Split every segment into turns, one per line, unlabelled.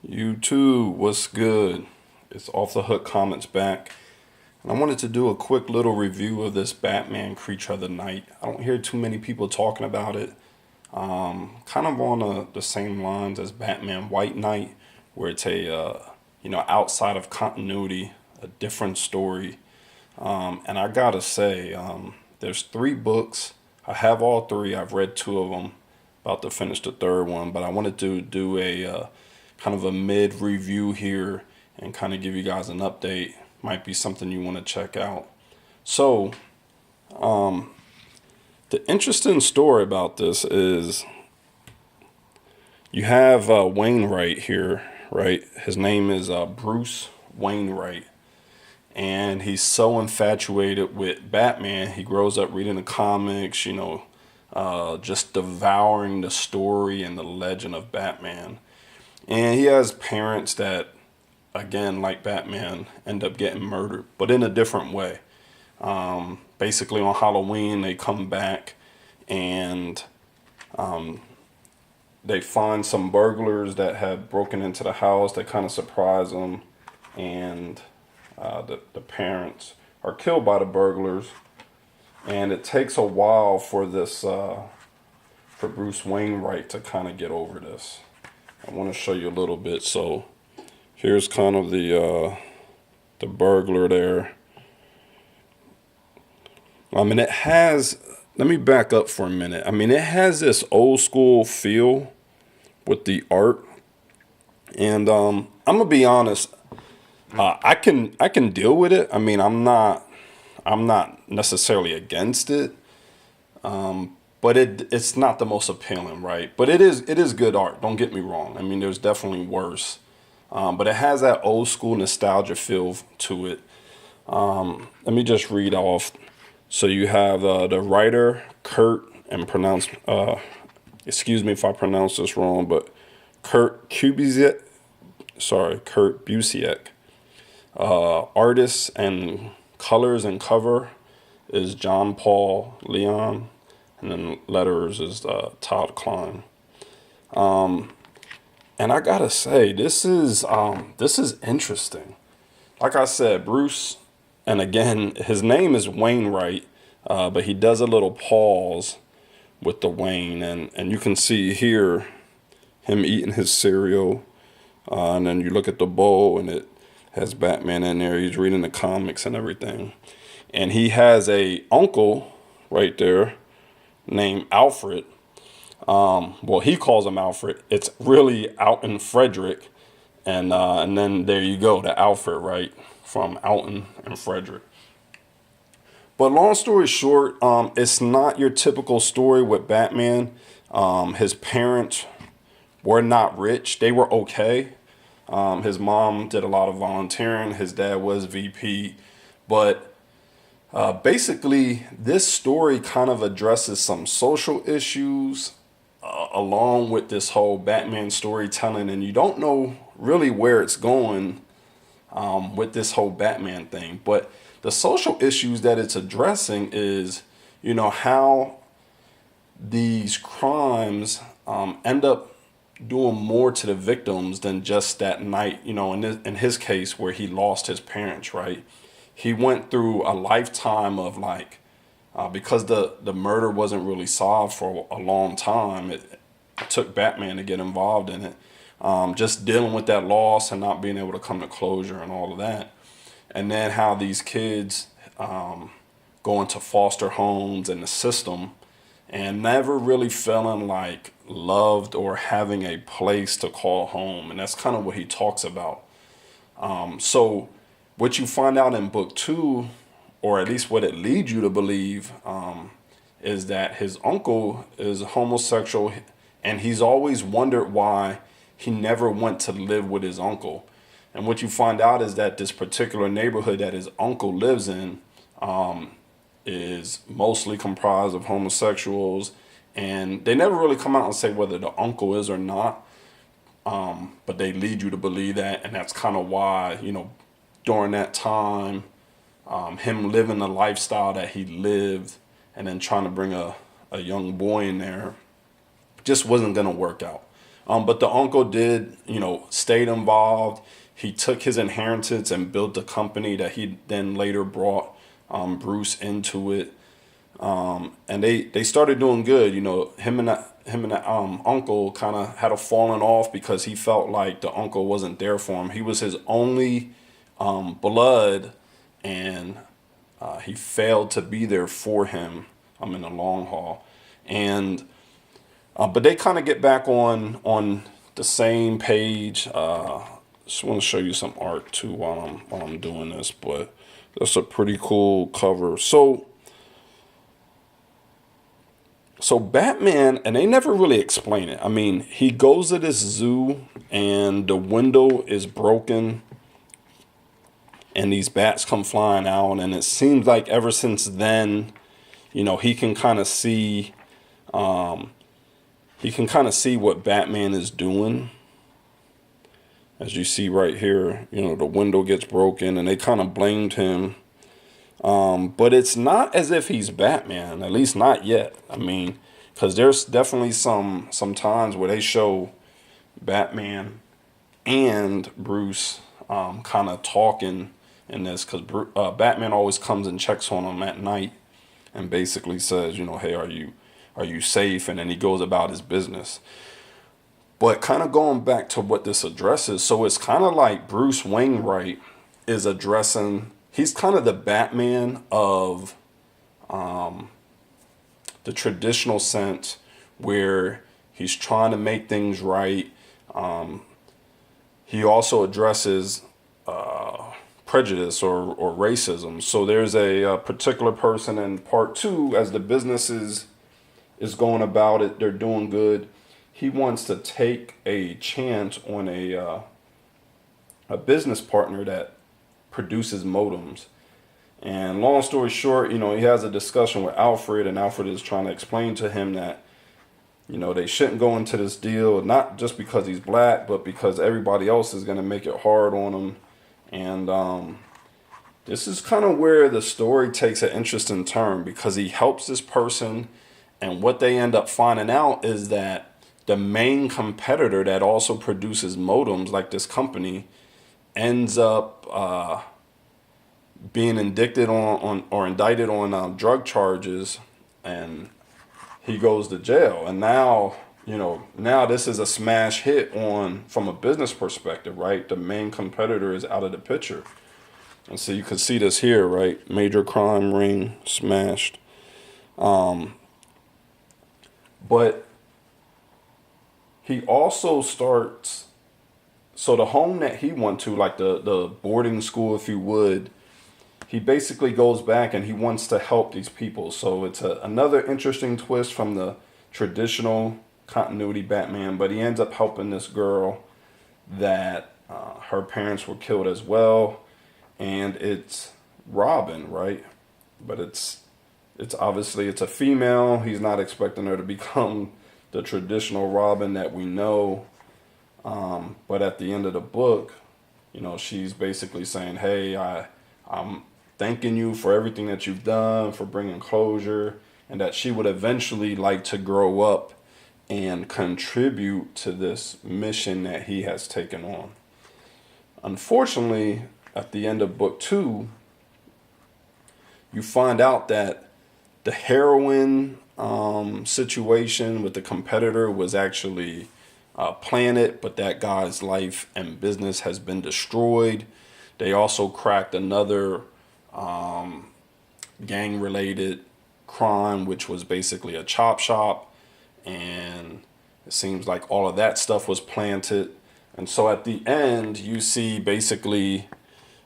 YouTube, what's good? It's Off the Hook Comments back. And I wanted to do a quick little review of this Batman Creature of the Night. I don't hear too many people talking about it. Kind of on the same lines as Batman White Knight, where it's outside of continuity, a different story. And I gotta say, there's 3 books. I have all 3. I've read 2 of them. About to finish the 3rd one, but I wanted to do a kind of a mid review here and kind of give you guys an update. Might be something you want to check out. So, the interesting story about this is you have Wainwright here, right? His name is Bruce Wainwright. And he's so infatuated with Batman. He grows up reading the comics, just devouring the story and the legend of Batman. And he has parents that, again, like Batman, end up getting murdered, but in a different way. Basically, on Halloween, they come back and they find some burglars that have broken into the house. They kind of surprise them, and the parents are killed by the burglars. And it takes a while for for Bruce Wainwright to kind of get over this. I want to show you a little bit. So here's kind of the burglar there. It has, let me back up for a minute. It has this old school feel with the art. And I'm gonna be honest, I can deal with it. I'm not necessarily against it, but it's not the most appealing, right? But it is good art. Don't get me wrong. There's definitely worse, but it has that old school nostalgia feel to it. Let me just read off. So you have the writer Kurt, and excuse me if I pronounce this wrong, but Kurt Busiek. Sorry, Kurt Busiek. Artists and colors and cover is John Paul Leon, and then letters is Todd Klein. And I gotta say, this is interesting. Like I said, Bruce, and again, his name is Wainwright, but he does a little pause with the Wayne, and you can see here him eating his cereal, and then you look at the bowl, and it has Batman in there. He's reading the comics and everything. And he has a uncle right there named Alfred. Well, he calls him Alfred. It's really Alton Frederick. And then there you go, the Alfred, right? From Alton and Frederick. But long story short, it's not your typical story with Batman. His parents were not rich. They were okay. His mom did a lot of volunteering. His dad was VP. But basically, this story kind of addresses some social issues along with this whole Batman storytelling. And you don't know really where it's going with this whole Batman thing. But the social issues that it's addressing is, how these crimes end up doing more to the victims than just that night, in his case where he lost his parents, right? He went through a lifetime of because the murder wasn't really solved for a long time. It took Batman to get involved in it. Just dealing with that loss and not being able to come to closure and all of that. And then how these kids go into foster homes and the system and never really feeling loved or having a place to call home. And that's kind of what he talks about. So what you find out in book 2, or at least what it leads you to believe, is that his uncle is homosexual, and he's always wondered why he never went to live with his uncle. And what you find out is that this particular neighborhood that his uncle lives in is mostly comprised of homosexuals, and they never really come out and say whether the uncle is or not, but they lead you to believe that, and that's kind of why, during that time, him living the lifestyle that he lived and then trying to bring a young boy in there just wasn't going to work out. But the uncle did, stayed involved. He took his inheritance and built a company that he then later brought Bruce into it. And they started doing good. Him and that uncle kind of had a falling off because he felt like the uncle wasn't there for him. He was his only blood, and he failed to be there for him in the long haul. And but they kind of get back on the same page. Just want to show you some art too while I'm doing this, but that's a pretty cool cover. So Batman, and they never really explain it. I mean, he goes to this zoo and the window is broken and these bats come flying out, and it seems like ever since then, he can kind of see what Batman is doing. As you see right here, the window gets broken and they kind of blamed him. But it's not as if he's Batman, at least not yet. I mean, because there's definitely some times where they show Batman and Bruce kind of talking in this, because Batman always comes and checks on him at night and basically says, hey, are you safe? And then he goes about his business. But kind of going back to what this addresses, so it's kind of like Bruce Wainwright is addressing, he's kind of the Batman of the traditional sense, where he's trying to make things right. He also addresses prejudice or racism. So there's a particular person in part 2, as the business is going about it, they're doing good. He wants to take a chance on a business partner that produces modems. And long story short, he has a discussion with Alfred, and Alfred is trying to explain to him that, they shouldn't go into this deal, not just because he's black, but because everybody else is going to make it hard on him. And this is kind of where the story takes an interesting turn, because he helps this person, and what they end up finding out is that the main competitor that also produces modems, like this company, ends up being indicted on or indicted on drug charges, and he goes to jail. And now this is a smash hit from a business perspective, right? The main competitor is out of the picture. And so you can see this here, right? Major crime ring smashed. But he also starts, so the home that he went to, like the boarding school, if you would, he basically goes back and he wants to help these people. So it's another interesting twist from the traditional continuity Batman, but he ends up helping this girl that her parents were killed as well. And it's Robin, right? But it's obviously it's a female. He's not expecting her to become the traditional Robin that we know. But at the end of the book, she's basically saying, hey, I'm thanking you for everything that you've done, for bringing closure, and that she would eventually like to grow up and contribute to this mission that he has taken on. Unfortunately, at the end of book 2, you find out that the heroin situation with the competitor was actually planted, but that guy's life and business has been destroyed. They also cracked another gang-related crime, which was basically a chop shop, and it seems like all of that stuff was planted. And so at the end, you see basically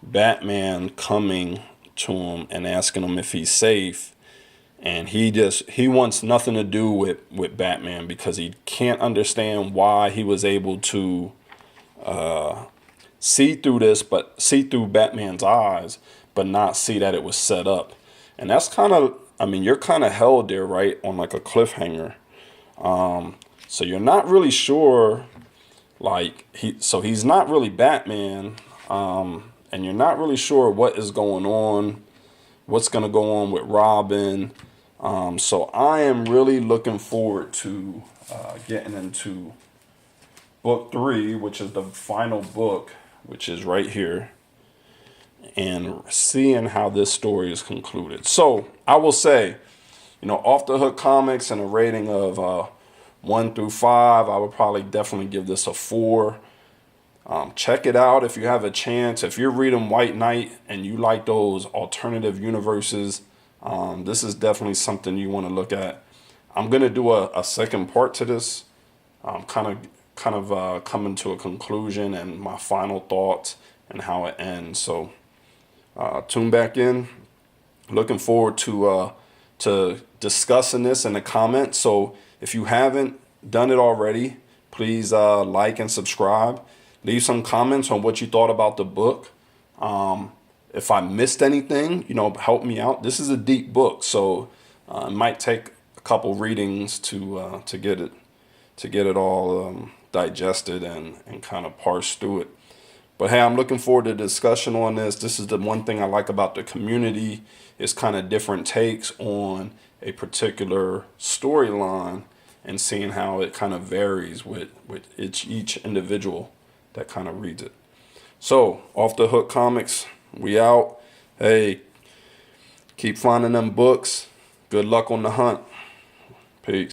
Batman coming to him and asking him if he's safe. And he wants nothing to do with Batman, because he can't understand why he was able to see through Batman's eyes, but not see that it was set up. And that's kind of, you're kind of held there, right, on like a cliffhanger. So you're not really sure, he's not really Batman, and you're not really sure what is going on, what's going to go on with Robin. So I am really looking forward to getting into book 3, which is the final book, which is right here, and seeing how this story is concluded. So I will say, Off the Hook Comics and a rating of 1 through 5, I would probably definitely give this a 4. Check it out if you have a chance. If you're reading White Knight and you like those alternative universes, this is definitely something you want to look at. I'm gonna do a second part to this, coming to a conclusion and my final thoughts and how it ends. So tune back in. Looking forward to discussing this in the comments. So if you haven't done it already, please like and subscribe. Leave some comments on what you thought about the book. If I missed anything, help me out. This is a deep book, so it might take a couple readings to get it all digested and kind of parse through it. But hey, I'm looking forward to discussion on this. This is the one thing I like about the community, is kind of different takes on a particular storyline and seeing how it kind of varies with each individual that kind of reads it. So, Off the Hook Comics, we out. Hey, keep finding them books. Good luck on the hunt. Peace.